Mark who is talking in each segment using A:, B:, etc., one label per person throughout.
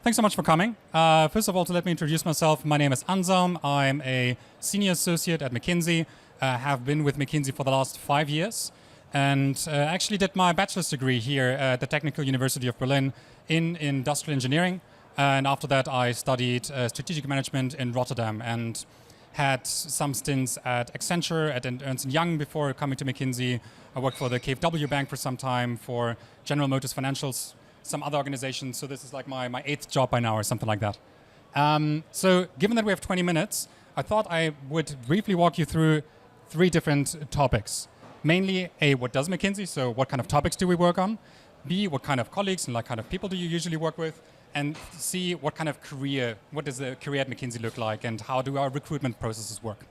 A: thanks so much for coming. First of all, to let me introduce myself, my name is Anselm. I'm a senior associate at McKinsey. Have been with McKinsey for the last 5 years, and actually did my bachelor's degree here at the Technical University of Berlin in industrial engineering. And after that, I studied strategic management in Rotterdam and had some stints at Accenture, at Ernst & Young before coming to McKinsey. I worked for the KfW Bank for some time, for General Motors Financials, some other organizations. So this is like my 8th job by now or something like that. So given that we have 20 minutes, I thought I would briefly walk you through 3 different topics. Mainly, A, what does McKinsey? So what kind of topics do we work on? B, what kind of colleagues and like kind of people do you usually work with? And C, what kind of career, what does the career at McKinsey look like, and how do our recruitment processes work?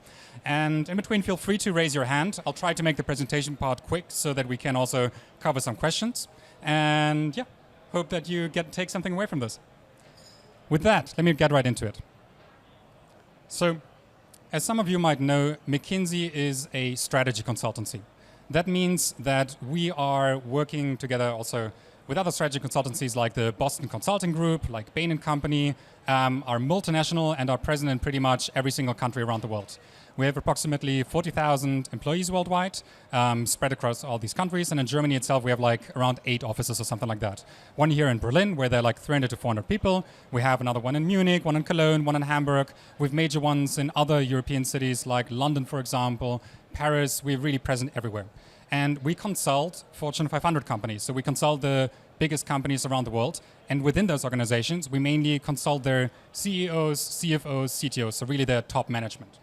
A: And in between, feel free to raise your hand. I'll try to make the presentation part quick so that we can also cover some questions. And yeah, hope that you take something away from this. With that, let me get right into it. So, as some of you might know, McKinsey is a strategy consultancy. That means that we are working together also with other strategy consultancies like the Boston Consulting Group, like Bain & Company, are multinational and are present in pretty much every single country around the world. We have approximately 40,000 employees worldwide, spread across all these countries. And in Germany itself, we have like around 8 offices or something like that. One here in Berlin, where there are like 300 to 400 people. We have another one in Munich, one in Cologne, one in Hamburg. We have major ones in other European cities like London, for example, Paris. We're really present everywhere. And we consult Fortune 500 companies. So we consult the biggest companies around the world. And within those organizations, we mainly consult their CEOs, CFOs, CTOs, so really their top management.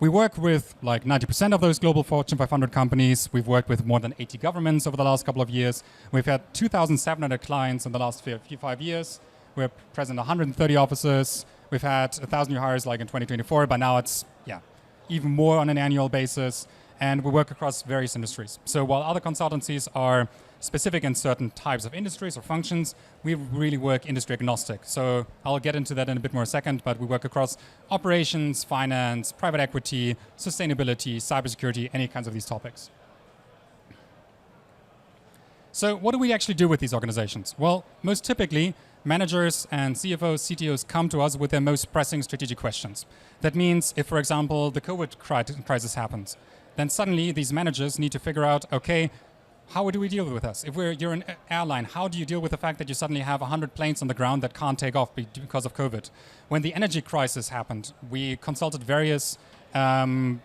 A: We work with like 90% of those global Fortune 500 companies. We've worked with more than 80 governments over the last couple of years. We've had 2,700 clients in the last 5 years. We're present in 130 offices. We've had 1,000 new hires like in 2024, but now it's even more on an annual basis. And we work across various industries. So while other consultancies are specific in certain types of industries or functions, we really work industry agnostic. So I'll get into that in a bit more second, but we work across operations, finance, private equity, sustainability, cybersecurity, any kinds of these topics. So what do we actually do with these organizations? Well, most typically, managers and CFOs, CTOs come to us with their most pressing strategic questions. That means if, for example, the COVID crisis happens, then suddenly these managers need to figure out, okay, how do we deal with this? If you're an airline, how do you deal with the fact that you suddenly have 100 planes on the ground that can't take off because of COVID? When the energy crisis happened, we consulted various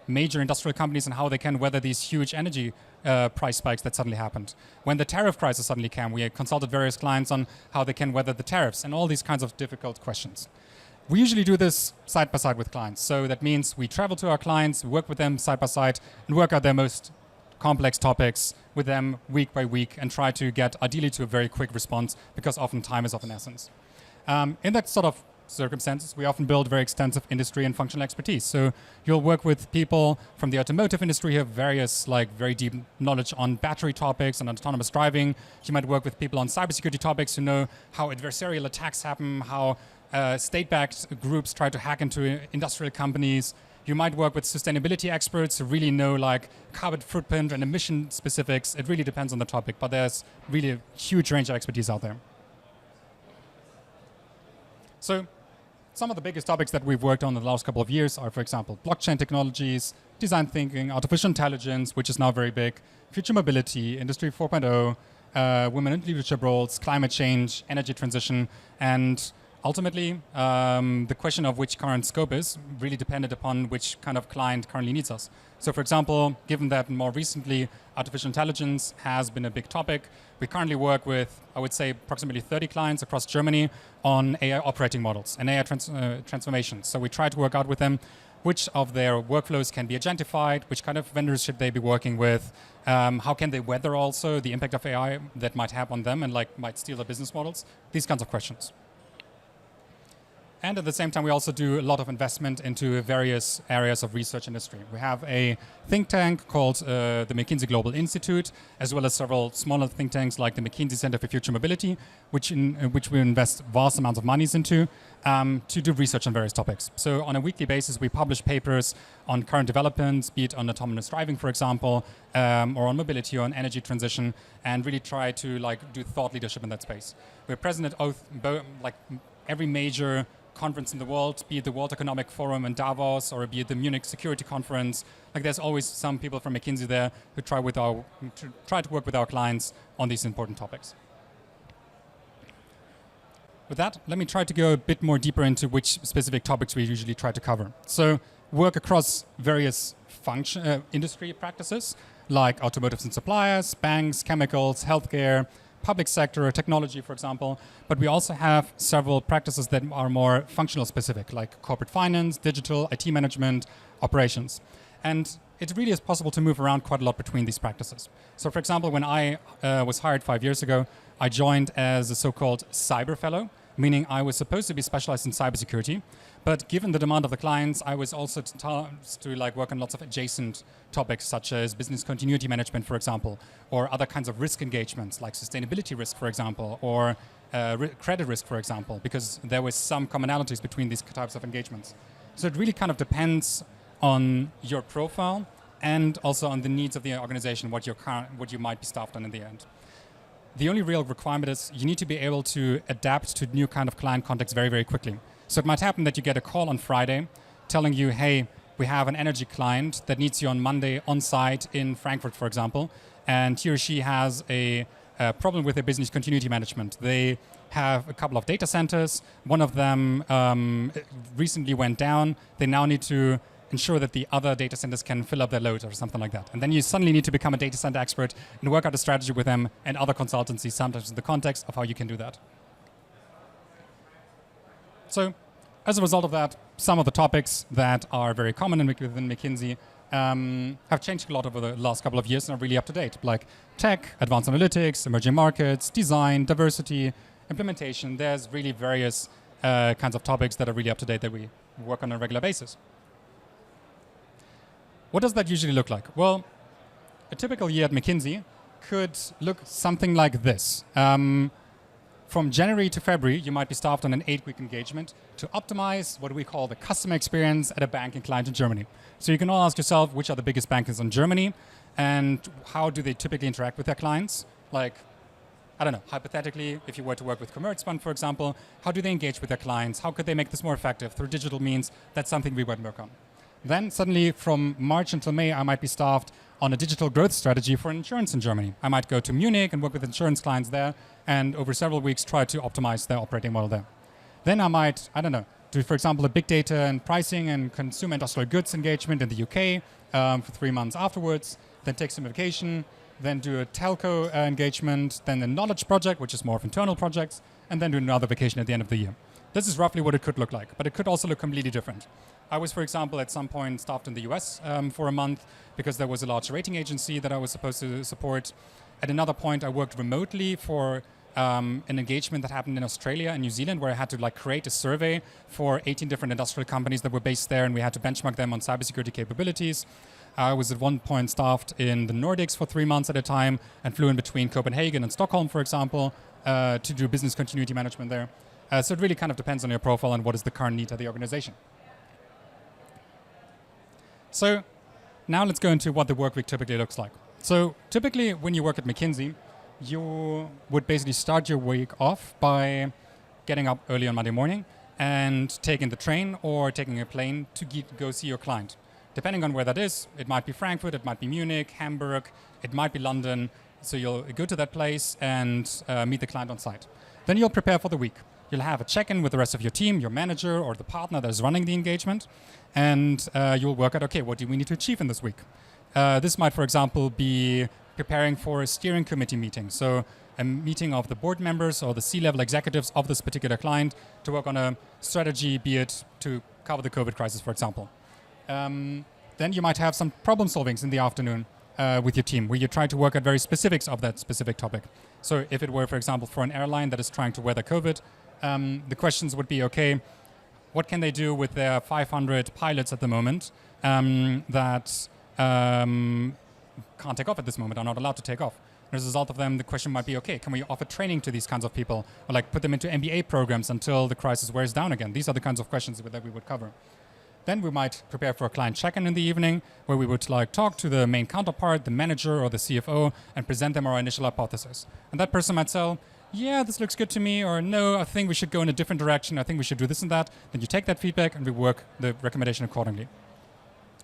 A: major industrial companies on how they can weather these huge energy price spikes that suddenly happened. When the tariff crisis suddenly came, we consulted various clients on how they can weather the tariffs and all these kinds of difficult questions. We usually do this side by side with clients. So that means we travel to our clients, work with them side by side, and work out their most complex topics with them week by week and try to get ideally to a very quick response because often time is of an essence. In that sort of circumstances, we often build very extensive industry and functional expertise. So you'll work with people from the automotive industry who have various very deep knowledge on battery topics and autonomous driving. You might work with people on cybersecurity topics who know how adversarial attacks happen, how state-backed groups try to hack into industrial companies. You might work with sustainability experts who really know like carbon footprint and emission specifics. It really depends on the topic, but there's really a huge range of expertise out there. So some of the biggest topics that we've worked on in the last couple of years are, for example, blockchain technologies, design thinking, artificial intelligence, which is now very big, future mobility, Industry 4.0, women in leadership roles, climate change, energy transition, and ultimately, the question of which current scope is really dependent upon which kind of client currently needs us. So for example, given that more recently artificial intelligence has been a big topic, we currently work with, I would say, approximately 30 clients across Germany on AI operating models and AI transformations. So we try to work out with them which of their workflows can be agentified, which kind of vendors should they be working with, how can they weather also the impact of AI that might have on them and might steal their business models, these kinds of questions. And at the same time, we also do a lot of investment into various areas of research industry. We have a think tank called the McKinsey Global Institute, as well as several smaller think tanks like the McKinsey Center for Future Mobility, which we invest vast amounts of monies into to do research on various topics. So on a weekly basis, we publish papers on current developments, be it on autonomous driving, for example, or on mobility or on energy transition, and really try to do thought leadership in that space. We're present at every major conference in the world, be it the World Economic Forum in Davos or be it the Munich Security Conference. There's always some people from McKinsey there who try to work with our clients on these important topics. With that, let me try to go a bit more deeper into which specific topics we usually try to cover. So work across various industry practices like automotives and suppliers, banks, chemicals, healthcare, public sector or technology, for example, but we also have several practices that are more functional specific, like corporate finance, digital, IT management, operations. And it really is possible to move around quite a lot between these practices. So for example, when I was hired 5 years ago, I joined as a so-called cyber fellow, meaning I was supposed to be specialized in cybersecurity. But given the demand of the clients, I was also tasked to work on lots of adjacent topics, such as business continuity management, for example, or other kinds of risk engagements, like sustainability risk, for example, or credit risk, for example, because there was some commonalities between these types of engagements. So it really kind of depends on your profile and also on the needs of the organization, what you might be staffed on in the end. The only real requirement is you need to be able to adapt to new kind of client context very, very quickly. So it might happen that you get a call on Friday telling you, hey, we have an energy client that needs you on Monday on site in Frankfurt, for example, and he or she has a problem with their business continuity management. They have a couple of data centers. One of them recently went down. They now need to ensure that the other data centers can fill up their load or something like that. And then you suddenly need to become a data center expert and work out a strategy with them and other consultancies, sometimes in the context of how you can do that. So as a result of that, some of the topics that are very common within McKinsey have changed a lot over the last couple of years and are really up to date, like tech, advanced analytics, emerging markets, design, diversity, implementation. There's really various kinds of topics that are really up to date that we work on a regular basis. What does that usually look like? Well, a typical year at McKinsey could look something like this. From January to February, you might be staffed on an 8-week engagement to optimize what we call the customer experience at a banking client in Germany. So you can all ask yourself, which are the biggest bankers in Germany and how do they typically interact with their clients? Like, I don't know, hypothetically, if you were to work with Commerzbank, for example, how do they engage with their clients? How could they make this more effective through digital means? That's something we would work on. Then suddenly from March until May, I might be staffed on a digital growth strategy for insurance in Germany. I might go to Munich and work with insurance clients there and over several weeks try to optimize their operating model there. Then I might, I don't know, do, for example, a big data and pricing and consumer industrial goods engagement in the UK for 3 months afterwards, then take some vacation, then do a telco engagement, then a knowledge project, which is more of internal projects, and then do another vacation at the end of the year. This is roughly what it could look like, but it could also look completely different. I was, for example, at some point staffed in the US for a month because there was a large rating agency that I was supposed to support. At another point, I worked remotely for an engagement that happened in Australia and New Zealand where I had to create a survey for 18 different industrial companies that were based there and we had to benchmark them on cybersecurity capabilities. I was at one point staffed in the Nordics for 3 months at a time and flew in between Copenhagen and Stockholm, for example, to do business continuity management there. So it really kind of depends on your profile and what is the current need of the organization. So now let's go into what the work week typically looks like. So typically when you work at McKinsey, you would basically start your week off by getting up early on Monday morning and taking the train or taking a plane to go see your client. Depending on where that is, it might be Frankfurt, it might be Munich, Hamburg, it might be London. So you'll go to that place and meet the client on site. Then you'll prepare for the week. You'll have a check-in with the rest of your team, your manager or the partner that is running the engagement, and you'll work out, okay, what do we need to achieve in this week? This might, for example, be preparing for a steering committee meeting. So a meeting of the board members or the C-level executives of this particular client to work on a strategy, be it to cover the COVID crisis, for example. Then you might have some problem solvings in the afternoon with your team, where you try to work at very specifics of that specific topic. So if it were, for example, for an airline that is trying to weather COVID, the questions would be, okay, what can they do with their 500 pilots at the moment that can't take off at this moment, are not allowed to take off. As a result of them, the question might be, okay, can we offer training to these kinds of people, or like put them into MBA programs until the crisis wears down again? These are the kinds of questions that we would cover. Then we might prepare for a client check-in in the evening, where we would like talk to the main counterpart, the manager or the CFO, and present them our initial hypothesis. And that person might say, yeah, this looks good to me, or no, I think we should go in a different direction, I think we should do this and that. Then you take that feedback and we work the recommendation accordingly.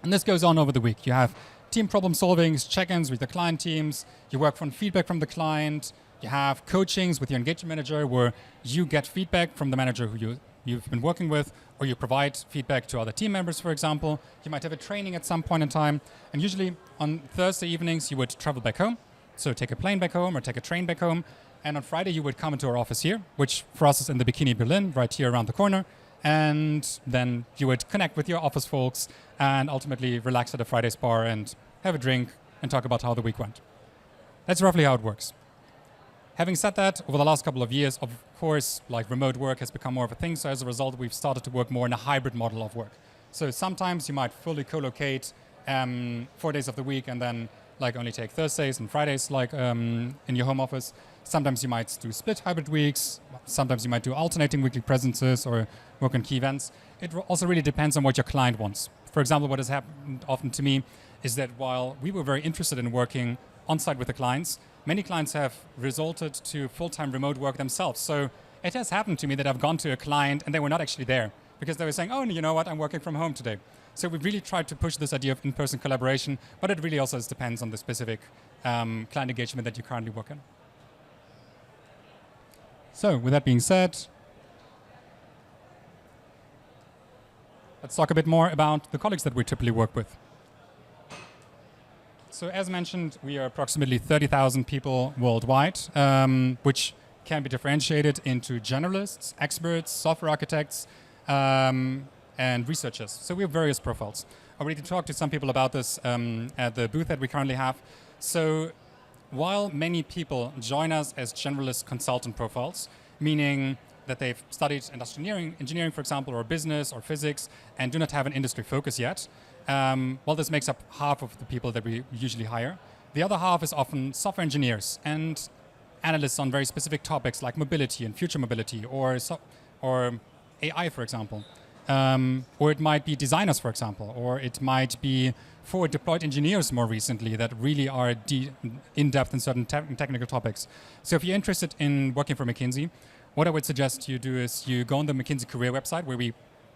A: And this goes on over the week. You have team problem solving, check-ins with the client teams, you work on feedback from the client, you have coachings with your engagement manager where you get feedback from the manager who you've been working with, or you provide feedback to other team members, for example. You might have a training at some point in time, and usually on Thursday evenings you would travel back home, so take a plane back home or take a train back home, and on Friday you would come into our office here, which for us is in the Bikini Berlin, right here around the corner, and then you would connect with your office folks and ultimately relax at a Friday's bar and have a drink and talk about how the week went. That's roughly how it works. Having said that, over the last couple of years, of course, like remote work has become more of a thing. So as a result, we've started to work more in a hybrid model of work. So sometimes you might fully co-locate 4 days of the week and then like only take Thursdays and Fridays like in your home office. Sometimes you might do split hybrid weeks. Sometimes you might do alternating weekly presences or work on key events. It also really depends on what your client wants. For example, what has happened often to me is that while we were very interested in working on-site with the clients, many clients have resulted to full-time remote work themselves. So it has happened to me that I've gone to a client and they were not actually there because they were saying, oh, you know what, I'm working from home today. So we really tried to push this idea of in-person collaboration, but it really also depends on the specific client engagement that you currently work in. So with that being said, let's talk a bit more about the colleagues that we typically work with. So as mentioned, we are approximately 30,000 people worldwide, which can be differentiated into generalists, experts, software architects, and researchers. So we have various profiles. I already talked to some people about this at the booth that we currently have. So while many people join us as generalist consultant profiles, meaning that they've studied industrial engineering, for example, or business or physics, and do not have an industry focus yet, well, this makes up half of the people that we usually hire. The other half is often software engineers and analysts on very specific topics like mobility and future mobility, or AI, for example. Or it might be designers, for example, or it might be forward deployed engineers more recently that really are in-depth in certain technical topics. So if you're interested in working for McKinsey, what I would suggest you do is you go on the McKinsey career website where we,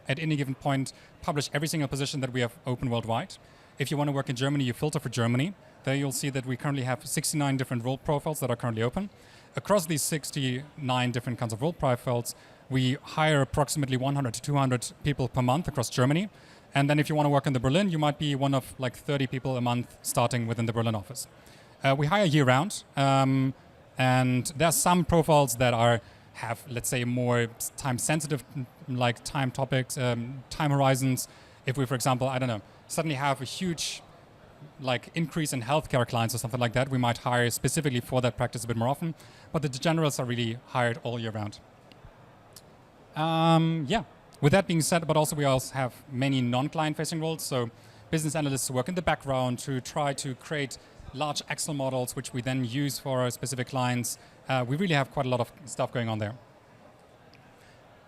A: at any given point, publish every single position that we have open worldwide. If you want to work in Germany, you filter for Germany. There you'll see that we currently have 69 different role profiles that are currently open. Across these 69 different kinds of role profiles, we hire approximately 100 to 200 people per month across Germany. And then if you want to work in the Berlin, you might be one of like 30 people a month starting within the Berlin office. We hire year-round, and there are some profiles that have, let's say, more time-sensitive, like time topics, time horizons. If we, for example, I don't know, suddenly have a huge like increase in healthcare clients or something like that, we might hire specifically for that practice a bit more often. But the generals are really hired all year round. Yeah. With that being said, but also we also have many non-client facing roles. So business analysts who work in the background to try to create large Excel models, which we then use for our specific clients. We really have quite a lot of stuff going on there.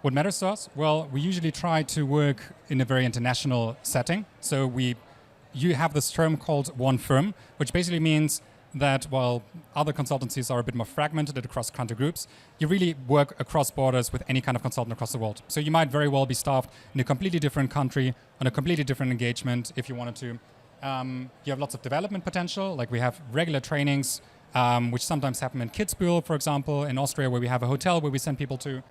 A: What matters to us? Well, we usually try to work in a very international setting. So you have this term called one firm, which basically means that while other consultancies are a bit more fragmented across country groups, you really work across borders with any kind of consultant across the world. So you might very well be staffed in a completely different country, on a completely different engagement if you wanted to. You have lots of development potential, like we have regular trainings, which sometimes happen in Kitzbühel, for example, in Austria, where we have a hotel where we send people to.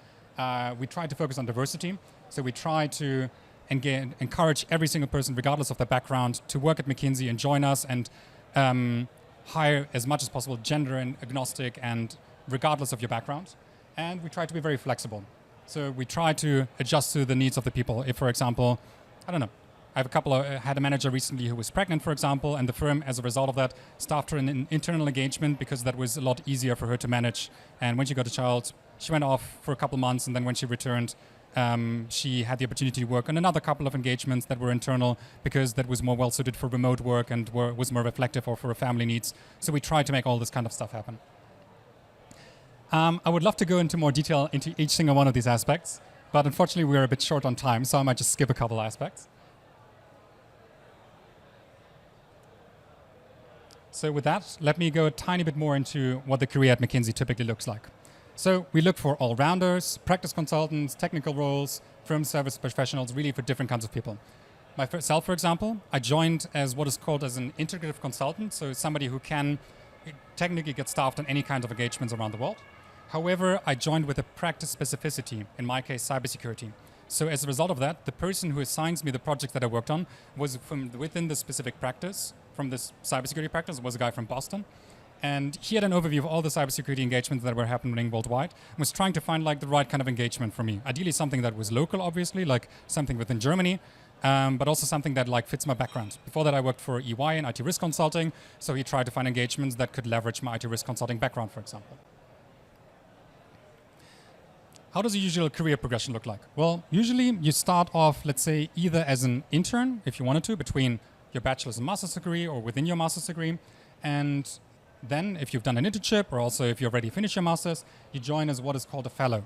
A: We try to focus on diversity. So we try to encourage every single person, regardless of their background, to work at McKinsey and join us and hire as much as possible gender and agnostic and regardless of your background. And we try to be very flexible. So we try to adjust to the needs of the people. If, for example, I don't know, I had a manager recently who was pregnant, for example, and the firm, as a result of that, staffed her in an internal engagement because that was a lot easier for her to manage. And when she got a child, she went off for a couple months, and then when she returned, she had the opportunity to work on another couple of engagements that were internal because that was more well suited for remote work and was more reflective of her family needs. So we tried to make all this kind of stuff happen. I would love to go into more detail into each single one of these aspects, but unfortunately we're a bit short on time, so I might just skip a couple aspects. So with that, let me go a tiny bit more into what the career at McKinsey typically looks like. So we look for all-rounders, practice consultants, technical roles, firm service professionals, really for different kinds of people. Myself, for example, I joined as what is called as an integrative consultant, so somebody who can technically get staffed on any kind of engagements around the world. However, I joined with a practice specificity, in my case, cybersecurity. So as a result of that, the person who assigns me the project that I worked on was from within the specific practice, from this cybersecurity practice, was a guy from Boston. And he had an overview of all the cybersecurity engagements that were happening worldwide and was trying to find like the right kind of engagement for me. Ideally something that was local, obviously, like something within Germany, but also something that like fits my background. Before that I worked for EY in IT risk consulting, so he tried to find engagements that could leverage my IT risk consulting background, for example. How does a usual career progression look like? Well, usually you start off, let's say, either as an intern, if you wanted to, between your bachelor's and master's degree or within your master's degree. And then if you've done an internship or also if you've already finished your master's, you join as what is called a fellow,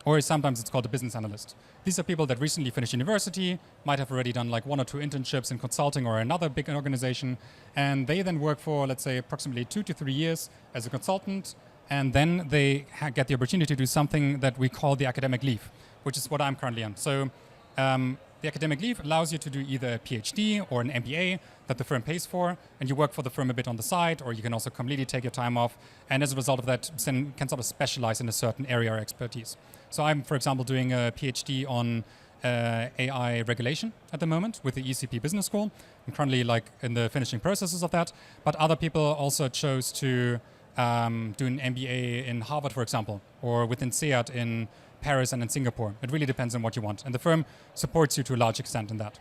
A: or sometimes it's called a business analyst. These are people that recently finished university, might have already done like 1 or 2 internships in consulting or another big organization, and they then work for, let's say, approximately 2 to 3 years as a consultant, and then they get the opportunity to do something that we call the academic leave, which is what I'm currently on. So the academic leave allows you to do either a PhD or an MBA that the firm pays for, and you work for the firm a bit on the side, or you can also completely take your time off, and as a result of that, can sort of specialize in a certain area or expertise. So I'm, for example, doing a PhD on AI regulation at the moment with the ECP Business School. I'm currently like in the finishing processes of that, but other people also chose to do an MBA in Harvard, for example, or within SEAT in Paris and in Singapore. It really depends on what you want. And the firm supports you to a large extent in that.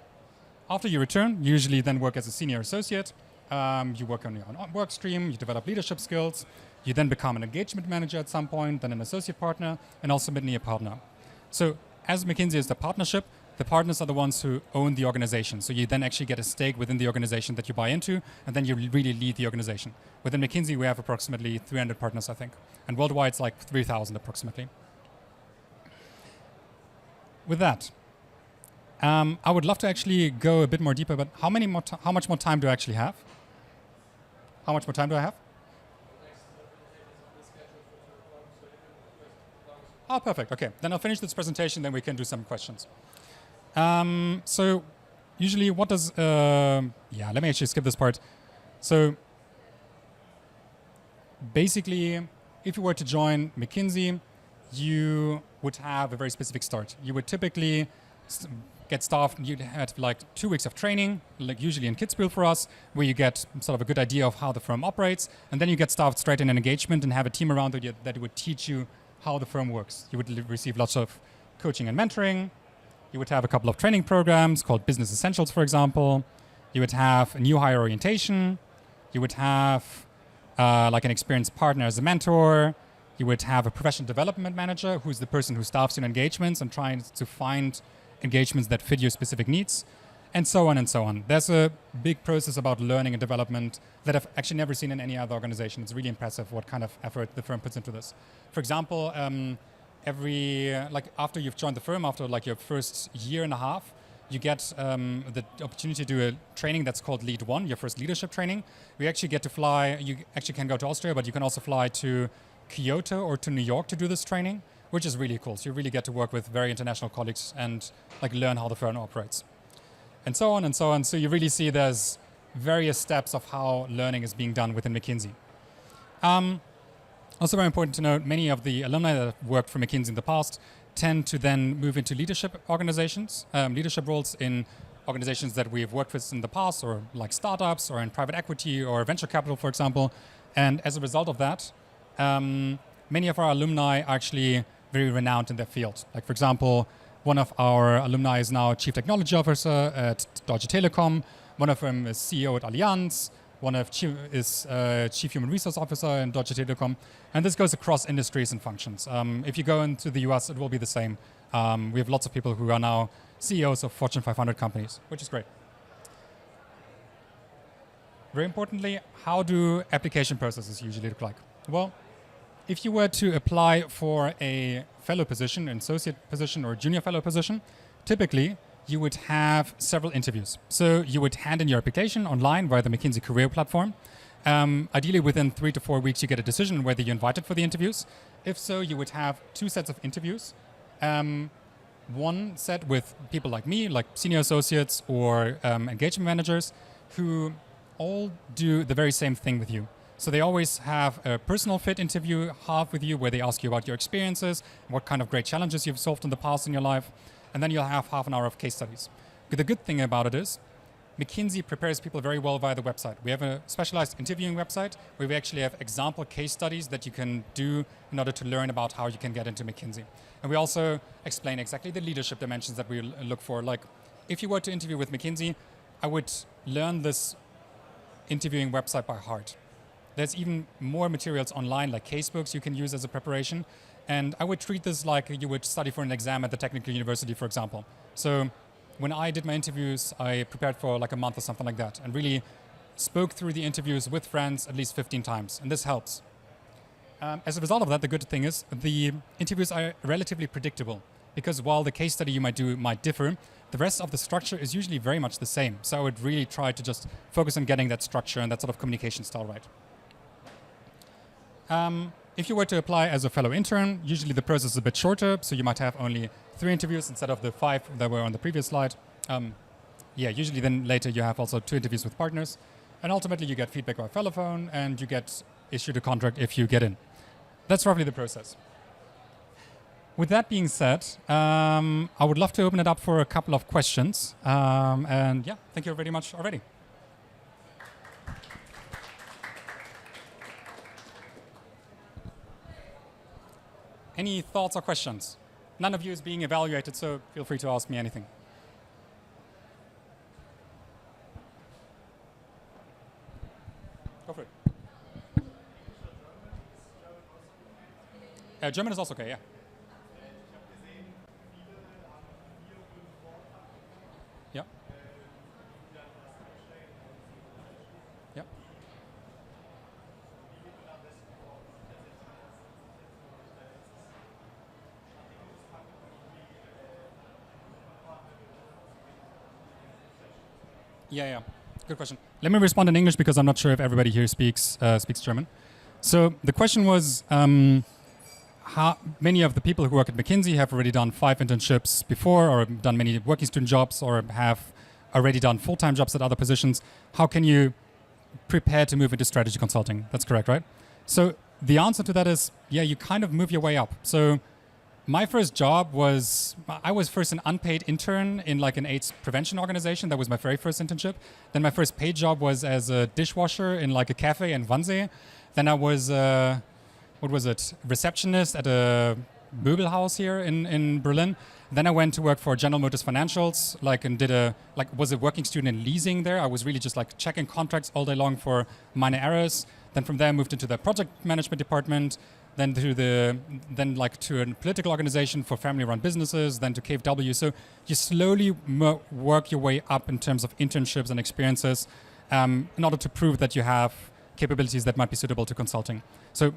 A: After you return, you usually then work as a senior associate. You work on your own work stream, you develop leadership skills. You then become an engagement manager at some point, then an associate partner, and ultimately a partner. So as McKinsey is the partnership, the partners are the ones who own the organization. So you then actually get a stake within the organization that you buy into, and then you really lead the organization. Within McKinsey, we have approximately 300 partners, I think. And worldwide, it's like 3,000 approximately. With that, I would love to actually go a bit more deeper, but how much more time do I actually have? How much more time do I have? Oh, perfect. Okay, then I'll finish this presentation, then we can do some questions. So usually what does, let me actually skip this part. So basically, if you were to join McKinsey, you would have a very specific start. You would typically get staffed, you'd have like 2 weeks of training, like usually in Kitzbühel for us, where you get sort of a good idea of how the firm operates, and then you get staffed straight in an engagement and have a team around you that would teach you how the firm works. You would receive lots of coaching and mentoring. You would have a couple of training programs called Business Essentials, for example. You would have a new hire orientation. You would have like an experienced partner as a mentor. You would have a professional development manager, who's the person who staffs in engagements and tries to find engagements that fit your specific needs, and so on and so on. There's a big process about learning and development that I've actually never seen in any other organization. It's really impressive what kind of effort the firm puts into this. For example, after you've joined the firm, after like your first year and a half, you get the opportunity to do a training that's called Lead 1, your first leadership training. We actually get to fly, you actually can go to Austria, but you can also fly to Kyoto or to New York to do this training, which is really cool. So you really get to work with very international colleagues and like learn how the firm operates. And so on and so on. So you really see there's various steps of how learning is being done within McKinsey. Also very important to note, many of the alumni that have worked for McKinsey in the past tend to then move into leadership organizations, leadership roles in organizations that we've worked with in the past, or like startups, or in private equity, or venture capital, for example. And as a result of that, many of our alumni are actually very renowned in their field. Like, for example, one of our alumni is now Chief Technology Officer at Deutsche Telekom. One of them is CEO at Allianz. One of is Chief Human Resource Officer in Deutsche Telekom. And this goes across industries and functions. If you go into the US, it will be the same. We have lots of people who are now CEOs of Fortune 500 companies, which is great. Very importantly, how do application processes usually look like? Well, if you were to apply for a fellow position, an associate position, or a junior fellow position, typically you would have several interviews. So you would hand in your application online via the McKinsey career platform. Ideally, within 3 to 4 weeks, you get a decision whether you're invited for the interviews. If so, you would have 2 sets of interviews. One set with people like me, like senior associates or engagement managers, who all do the very same thing with you. So they always have a personal fit interview, half with you, where they ask you about your experiences, what kind of great challenges you've solved in the past in your life, and then you'll have half an hour of case studies. The good thing about it is, McKinsey prepares people very well via the website. We have a specialized interviewing website where we actually have example case studies that you can do in order to learn about how you can get into McKinsey. And we also explain exactly the leadership dimensions that we look for. Like, if you were to interview with McKinsey, I would learn this interviewing website by heart. There's even more materials online, like casebooks you can use as a preparation. And I would treat this like you would study for an exam at the technical university, for example. So when I did my interviews, I prepared for like a month or something like that, and really spoke through the interviews with friends at least 15 times, and this helps. As a result of that, the good thing is the interviews are relatively predictable, because while the case study you might do might differ, the rest of the structure is usually very much the same. So I would really try to just focus on getting that structure and that sort of communication style right. If you were to apply as a fellow intern, usually the process is a bit shorter, so you might have only 3 interviews instead of the 5 that were on the previous slide. Usually then later you have also 2 interviews with partners, and ultimately you get feedback by telephone and you get issued a contract if you get in. That's roughly the process. With that being said, I would love to open it up for a couple of questions. And yeah, thank you very much already. Any thoughts or questions? None of you is being evaluated, so feel free to ask me anything. Go for it. German is also okay, yeah. Yeah. Yeah. Yeah. Good question. Let me respond in English because I'm not sure if everybody here speaks German. So the question was, how many of the people who work at McKinsey have already done 5 internships before, or done many working student jobs, or have already done full-time jobs at other positions? How can you prepare to move into strategy consulting? That's correct, right? So the answer to that is, yeah, you kind of move your way up. So my first job was, I was first an unpaid intern in like an AIDS prevention organization. That was my very first internship. Then my first paid job was as a dishwasher in like a cafe in Wannsee. Then I was, receptionist at a Möbelhaus here in Berlin. Then I went to work for General Motors Financials, was a working student in leasing there. I was really just like checking contracts all day long for minor errors. Then from there I moved into the project management department, then to a political organization for family-run businesses, then to KfW. So you slowly work your way up in terms of internships and experiences in order to prove that you have capabilities that might be suitable to consulting. So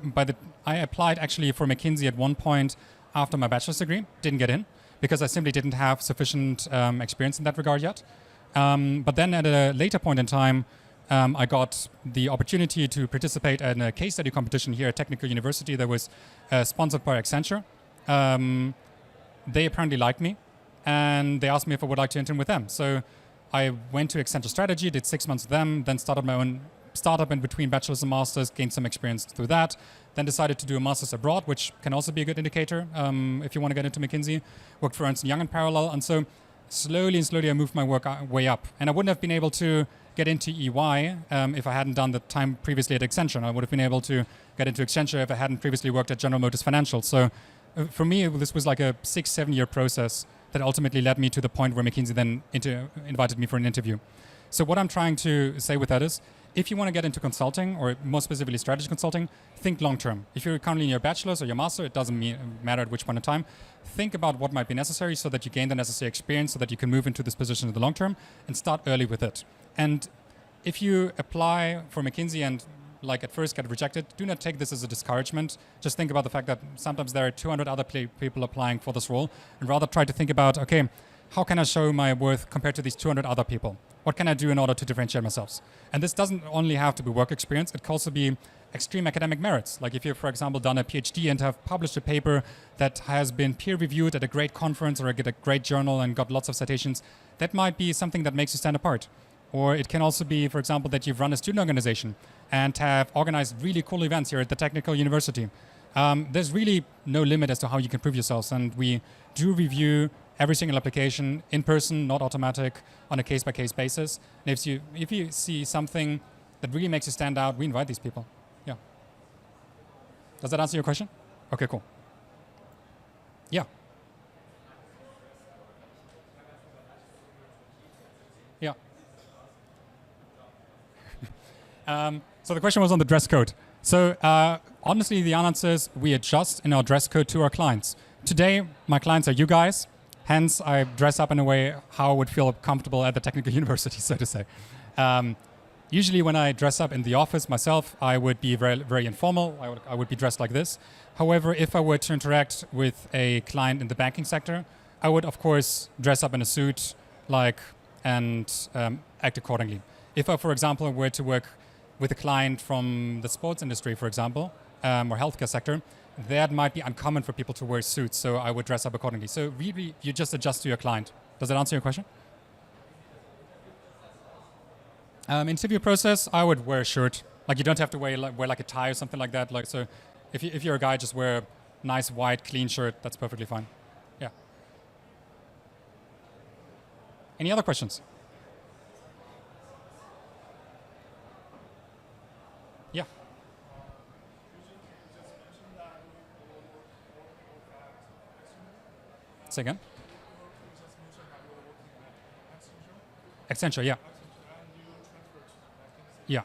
A: I applied actually for McKinsey at one point after my bachelor's degree, didn't get in because I simply didn't have sufficient experience in that regard yet. But then at a later point in time, I got the opportunity to participate in a case study competition here at Technical University that was sponsored by Accenture. They apparently liked me, and they asked me if I would like to intern with them. So I went to Accenture Strategy, did 6 months with them, then started my own startup in between bachelor's and master's, gained some experience through that, then decided to do a master's abroad, which can also be a good indicator if you want to get into McKinsey. Worked for Ernst & Young in parallel, and so slowly I moved my way up. And I wouldn't have been able to get into EY if I hadn't done the time previously at Accenture. And I would have been able to get into Accenture if I hadn't previously worked at General Motors Financial. So for me, this was like a 6-7 year process that ultimately led me to the point where McKinsey then invited me for an interview. So what I'm trying to say with that is, if you want to get into consulting, or more specifically strategy consulting, think long-term. If you're currently in your bachelor's or your master, it doesn't matter at which point in time. Think about what might be necessary so that you gain the necessary experience so that you can move into this position in the long term and start early with it. And if you apply for McKinsey and like at first get rejected, do not take this as a discouragement. Just think about the fact that sometimes there are 200 other people applying for this role, and rather try to think about, okay, how can I show my worth compared to these 200 other people? What can I do in order to differentiate myself? And this doesn't only have to be work experience, it can also be extreme academic merits. Like if you've, for example, done a PhD and have published a paper that has been peer-reviewed at a great conference or at a great journal and got lots of citations, that might be something that makes you stand apart. Or it can also be, for example, that you've run a student organization and have organized really cool events here at the Technical University. There's really no limit as to how you can prove yourselves, and we do review every single application in person, not automatic, on a case-by-case basis. And if you see something that really makes you stand out, we invite these people. Yeah. Does that answer your question? Okay, cool. Yeah. Yeah. So the question was on the dress code. So honestly, the answer is we adjust in our dress code to our clients. Today, my clients are you guys. Hence, I dress up in a way how I would feel comfortable at the Technical University, so to say. Usually when I dress up in the office myself, I would be very, very informal. I would be dressed like this. However, if I were to interact with a client in the banking sector, I would, of course, dress up in a suit and act accordingly. If I, for example, were to work with a client from the sports industry, for example, or healthcare sector, that might be uncommon for people to wear suits, so I would dress up accordingly. So really, you just adjust to your client. Does that answer your question? Interview process, I would wear a shirt. Like you don't have to wear like a tie or something like that. Like so, if you're a guy, just wear a nice white clean shirt. That's perfectly fine. Yeah. Any other questions? Yeah. Say again? Accenture, yeah. Yeah.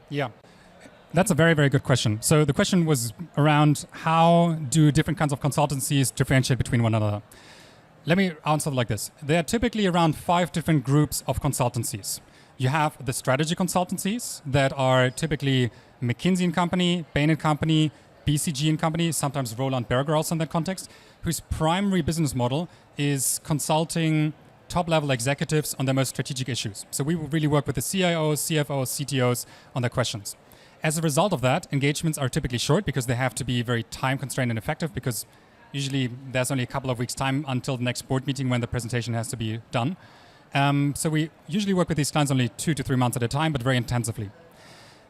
A: Yeah, that's a very, very good question. So the question was around how do different kinds of consultancies differentiate between one another? Let me answer like this. There are typically around 5 different groups of consultancies. You have the strategy consultancies that are typically McKinsey & Company, Bain & Company, BCG & Company, sometimes Roland Berger also in that context, whose primary business model is consulting top-level executives on their most strategic issues. So we will really work with the CIOs, CFOs, CTOs on their questions. As a result of that, engagements are typically short because they have to be very time-constrained and effective because usually there's only a couple of weeks' time until the next board meeting when the presentation has to be done. So we usually work with these clients only 2 to 3 months at a time, but very intensively.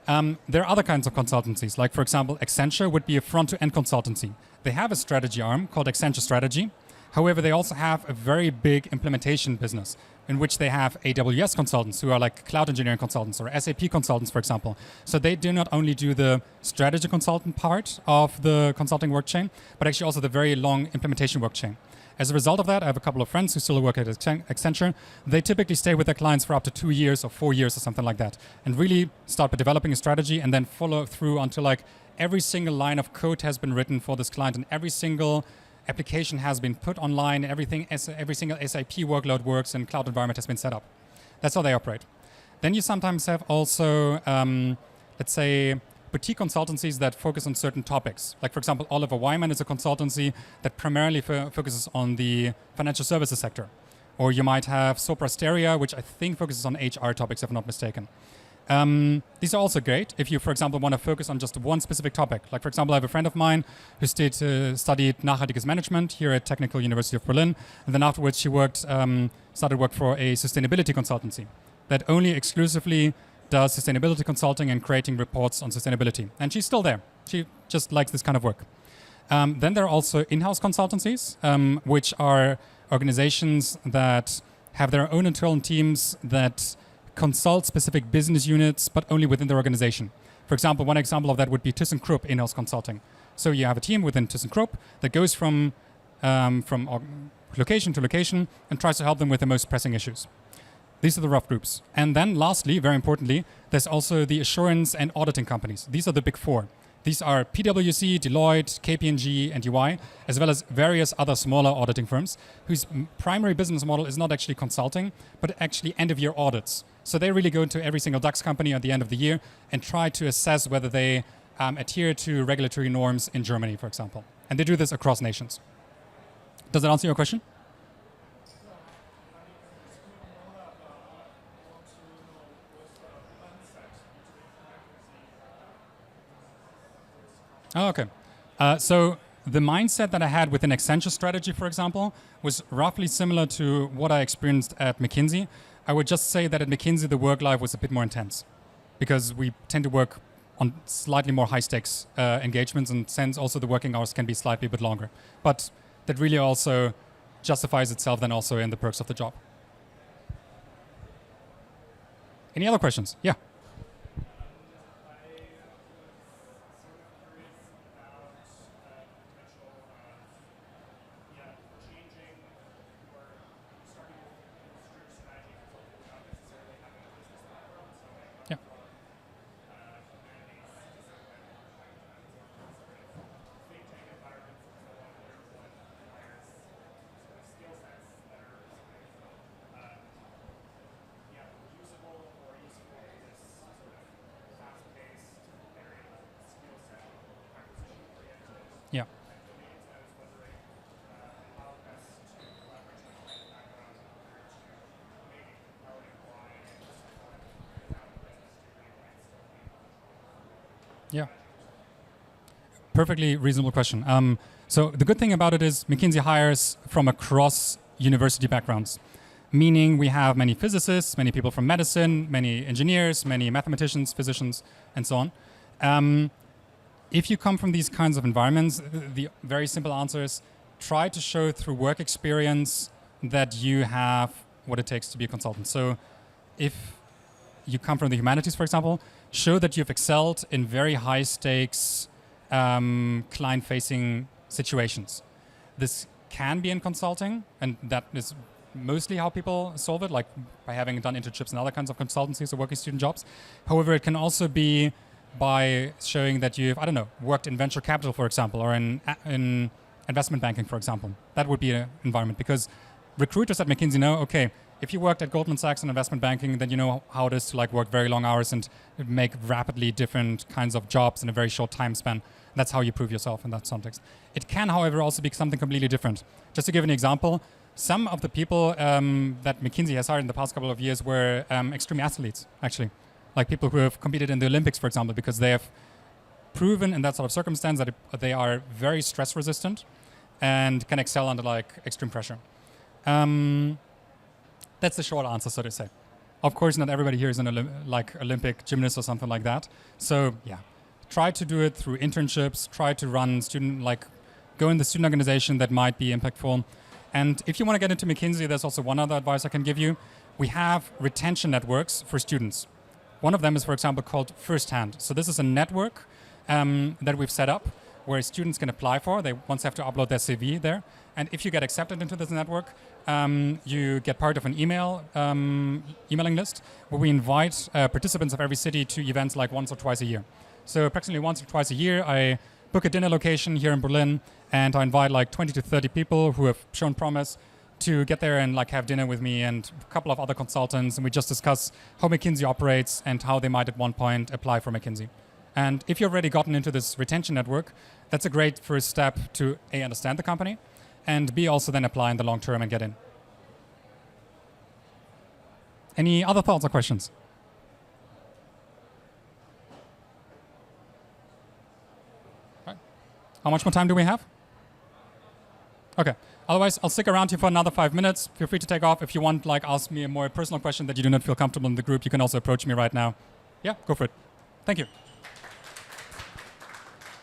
A: There are other kinds of consultancies, like for example, Accenture would be a front-to-end consultancy. They have a strategy arm called Accenture Strategy. However, they also have a very big implementation business in which they have AWS consultants who are like cloud engineering consultants or SAP consultants, for example. So they do not only do the strategy consultant part of the consulting work chain, but actually also the very long implementation work chain. As a result of that, I have a couple of friends who still work at Accenture. They typically stay with their clients for up to 2 years or 4 years or something like that, and really start by developing a strategy and then follow through until like every single line of code has been written for this client and every single application has been put online, every single SAP workload works and cloud environment has been set up. That's how they operate. Then you sometimes have also, let's say, boutique consultancies that focus on certain topics. Like for example, Oliver Wyman is a consultancy that primarily focuses on the financial services sector. Or you might have Sopra Steria, which I think focuses on HR topics, if I'm not mistaken. These are also great if you, for example, want to focus on just one specific topic. Like, for example, I have a friend of mine who studied nachhaltiges management here at Technical University of Berlin. And then afterwards, she started work for a sustainability consultancy that only exclusively does sustainability consulting and creating reports on sustainability. And she's still there. She just likes this kind of work. Then there are also in-house consultancies, which are organizations that have their own internal teams that consult specific business units, but only within their organization. For example, one example of that would be ThyssenKrupp in-house consulting. So you have a team within ThyssenKrupp that goes from location to location and tries to help them with the most pressing issues. These are the rough groups. And then lastly, very importantly, there's also the assurance and auditing companies. These are the big four. These are PwC, Deloitte, KPMG, and EY, as well as various other smaller auditing firms whose primary business model is not actually consulting, but actually end-of-year audits. So they really go into every single DAX company at the end of the year and try to assess whether they adhere to regulatory norms in Germany, for example. And they do this across nations. Does that answer your question? Oh, okay. So the mindset that I had within Accenture strategy, for example, was roughly similar to what I experienced at McKinsey. I would just say that at McKinsey, the work life was a bit more intense because we tend to work on slightly more high-stakes engagements, and since also the working hours can be slightly a bit longer. But that really also justifies itself then also in the perks of the job. Any other questions? Yeah. Yeah. Yeah. Perfectly reasonable question. So the good thing about it is McKinsey hires from across university backgrounds, meaning we have many physicists, many people from medicine, many engineers, many mathematicians, physicians, and so on. If you come from these kinds of environments, the very simple answer is try to show through work experience that you have what it takes to be a consultant. So if you come from the humanities, for example, show that you've excelled in very high stakes client-facing situations. This can be in consulting, and that is mostly how people solve it, like by having done internships in other kinds of consultancies or working student jobs. However, it can also be by showing that you've, I don't know, worked in venture capital, for example, or in investment banking, for example. That would be an environment, because recruiters at McKinsey know, okay, if you worked at Goldman Sachs in investment banking, then you know how it is to like work very long hours and make rapidly different kinds of jobs in a very short time span. That's how you prove yourself in that context. It can, however, also be something completely different. Just to give an example, some of the people that McKinsey has hired in the past couple of years were extreme athletes, actually. Like people who have competed in the Olympics, for example, because they have proven in that sort of circumstance that they are very stress resistant and can excel under like extreme pressure. That's the short answer, so to say. Of course, not everybody here is an Olympic gymnast or something like that. So yeah, try to do it through internships, try to run go in the student organization that might be impactful. And if you want to get into McKinsey, there's also one other advice I can give you. We have retention networks for students. One of them is, for example, called First Hand. So this is a network that we've set up where students can apply for. They once have to upload their CV there. And if you get accepted into this network, you get part of an emailing list where we invite participants of every city to events like once or twice a year. So approximately once or twice a year, I book a dinner location here in Berlin, and I invite like 20 to 30 people who have shown promise to get there and like have dinner with me and a couple of other consultants, and we just discuss how McKinsey operates and how they might at one point apply for McKinsey. And if you've already gotten into this retention network, that's a great first step to A, understand the company, and B, also then apply in the long term and get in. Any other thoughts or questions? Right. How much more time do we have? Okay. Otherwise, I'll stick around here for another 5 minutes. Feel free to take off. If you want, like, ask me a more personal question that you do not feel comfortable in the group, you can also approach me right now. Yeah, go for it. Thank you.